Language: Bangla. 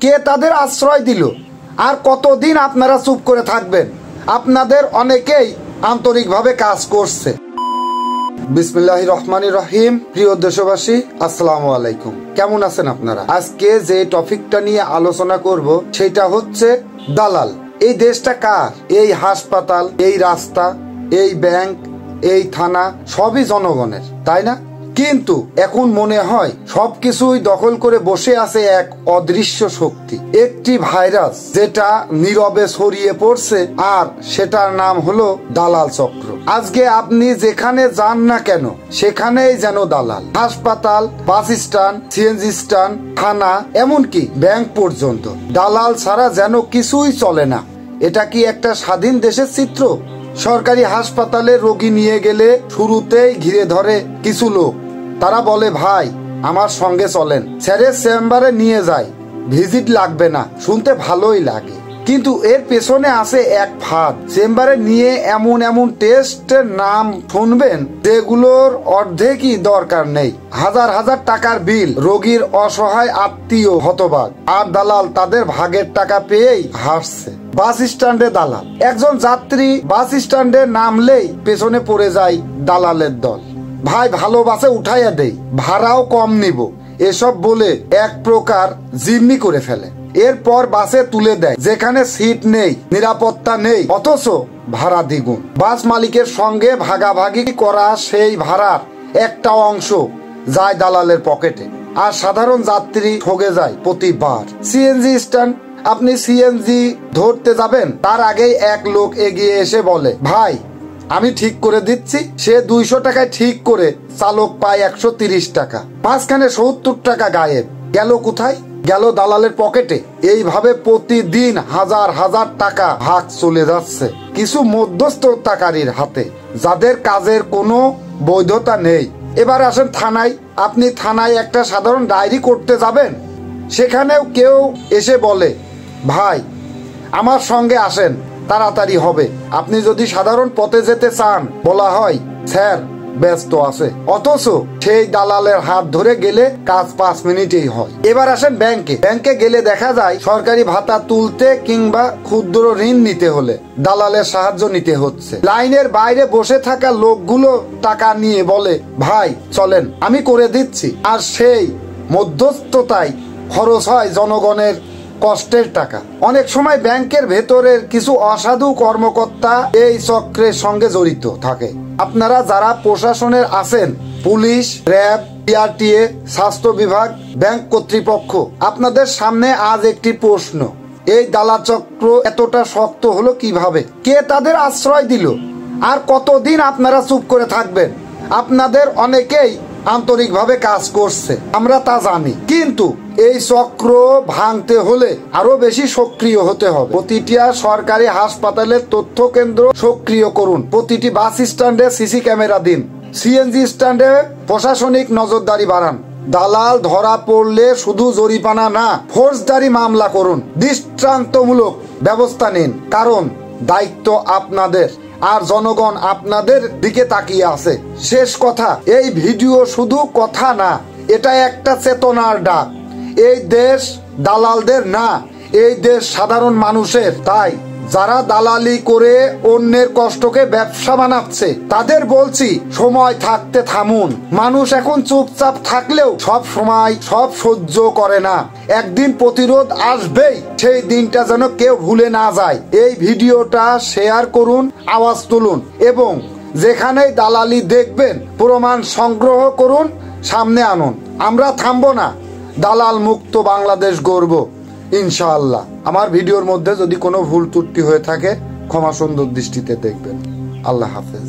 কে তাদের আশ্রয় দিল? আর কতদিন আপনারা চুপ করে থাকবেন? আপনাদের অনেকেই আন্তরিকভাবে কাজ করছে। বিসমিল্লাহির রহমানির রহিম। প্রিয় দেশবাসী, আসসালামু আলাইকুম। কেমন আছেন আপনারা? আজকে যে টপিকটা নিয়ে আলোচনা করব সেটা হচ্ছে দালাল। এই দেশটা কার? এই হাসপাতাল, এই রাস্তা, এই ব্যাংক, এই থানা সবই জনগণের, তাই না? কিন্তু এখন মনে হয় সবকিছুই দখল করে বসে আছে এক অদৃশ্য শক্তি, একটি ভাইরাস যেটা নীরবে ছড়িয়ে পড়ছে, আর সেটার নাম হলো দালাল চক্র। আজকে আপনি যেখানে যান না কেন সেখানেই যেন দালাল। হাসপাতাল, বাস স্ট্যান্ড, সিএনজি স্ট্যান্ড, থানা, এমনকি ব্যাংক পর্যন্ত দালাল ছাড়া যেন কিছুই চলে না। এটা কি একটা স্বাধীন দেশের চিত্র? সরকারি হাসপাতালে রোগী নিয়ে গেলে শুরুতেই ঘিরে ধরে কিছু লোক। তারা বলে, ভাই আমার সঙ্গে চলেন, স্যারের চেম্বারে নিয়ে যায়, ভিজিট লাগবে না। শুনতে ভালোই লাগে, কিন্তু এর পেছনে আছে এক ফাঁদ। চেম্বারে নিয়ে এমন এমন টেস্টের নাম শুনবেন যেগুলোর অর্ধেকই দরকার নেই। হাজার হাজার টাকার বিল, রোগীর অসহায় আত্মীয় হতবাক, আর দালাল তাদের ভাগের টাকা পেয়েই হাসছে। বাস স্ট্যান্ডে দালাল। একজন যাত্রী বাস স্ট্যান্ডে নামলেই পেছনে পড়ে যায় দালালের দল। ভাই ভালো বাসে উঠাইয়া দেই, ভাড়াও কম নিব, এসব বলে এক প্রকার জিম্মি করে ফেলে। এরপর বাসে তুলে দেয় যেখানে সিট নেই, নিরাপত্তা নেই, অথচ ভাড়া দ্বিগুণ। বাস মালিকের সঙ্গে ভাগাভাগি করা সেই ভাড়ার একটা অংশ যায় দালালের পকেটে, আর সাধারণ যাত্রী ঠকে যায় প্রতিবার। সিএনজি স্ট্যান্ড, আপনি সিএনজি ধরতে যাবেন, তার আগেই এক লোক এগিয়ে এসে বলে, ভাই আমি ঠিক করে দিচ্ছি। সে 200 টাকায় ঠিক করে চালক পায় 130 টাকা। মাঝখানে 70 টাকা গায়েব। গেল কোথায়? গেল দালালের পকেটে। এইভাবে প্রতিদিন হাজার হাজার টাকা ভাগ চলে যাচ্ছে কিছু মধ্যস্থতাকারীর হাতে, যাদের কাজের কোনো বৈধতা নেই। এবার আসেন থানায়। আপনি থানায় একটা সাধারণ ডায়েরি করতে যাবেন, সেখানেও কেউ এসে বলে, ভাই আমার সঙ্গে আসেন, তাড়াতাড়ি হবে। আপনি যদি সাধারণ পথে যেতে চান, বলা হয়, স্যার ব্যস্ত আছে, অথচ সেই দালালের হাত ধরে গেলে কাজ 5 মিনিটেই হয়। এবার আসেন ব্যাংকে। ব্যাংকে গেলে দেখা যায় সরকারি ভাতা তুলতে কিংবা ক্ষুদ্র ঋণ নিতে হলে দালালের সাহায্য নিতে হচ্ছে। লাইনের বাইরে বসে থাকা লোকগুলো টাকা নিয়ে বলে, ভাই চলেন আমি করে দিচ্ছি, আর সেই মধ্যস্থতায় খরচ হয় জনগণের কষ্টের টাকা। অনেক সময় ব্যাংকের ভেতরের কিছু অসাধু কর্মকর্তা এই চক্রের সঙ্গে জড়িত থাকে। আপনারা যারা প্রশাসনের আছেন, পুলিশ, র্যাব, পিআরটিএ, স্বাস্থ্য বিভাগ, ব্যাংক কর্তৃপক্ষ, আপনাদের সামনে আজ একটি প্রশ্ন, এই দালাল চক্র এতটা শক্ত হলো কিভাবে? কে তাদের আশ্রয় দিল? আর কতদিন আপনারা চুপ করে থাকবেন? আপনাদের অনেকেই আন্তরিকভাবে কাজ করছে, আমরা তা জানি, কিন্তু এই চক্র ভাঙতে হলে আরো বেশি সক্রিয় হতে হবে। প্রতিটি সরকারি হাসপাতালের তথ্য কেন্দ্র সক্রিয় করুন, প্রতিটি বাস স্ট্যান্ডে সিসি ক্যামেরা দিন, সিএনজি স্ট্যান্ডে প্রশাসনিক নজরদারি বাড়ান। দালাল ধরা পড়লে শুধু জরিমানা না, ফৌজদারি মামলা করুন, দৃষ্টান্তমূলক ব্যবস্থা নিন, কারণ দায়িত্ব আপনাদের, আর জনগণ আপনাদের দিকে তাকিয়ে আছে। শেষ কথা, এই ভিডিও শুধু কথা না, এটা একটা চেতনার ডাক। এই দেশ দালালদের না, এই দেশ সাধারণ মানুষের। তাই যারা দালালি করে অন্যের কষ্টকে ব্যবসা বানাচ্ছে, তাদের বলছি, সময় থাকতে থামুন। মানুষ এখন চুপচাপ থাকলেও সব সময় সব সহ্য করে না। একদিন প্রতিরোধ আসবেই, সেই দিনটা যেন কেউ ভুলে না যায়। এই ভিডিওটা শেয়ার করুন, আওয়াজ তুলুন, এবং যেখানেই দালালি দেখবেন প্রমাণ সংগ্রহ করুন, সামনে আনুন। আমরা থামবো না, দালাল মুক্ত বাংলাদেশ গড়ব ইনশাআল্লাহ। আমার ভিডিওর মধ্যে যদি কোনো ভুল ত্রুটি হয়ে থাকে, ক্ষমা সুন্দর দৃষ্টিতে দেখবেন। আল্লাহ হাফেজ।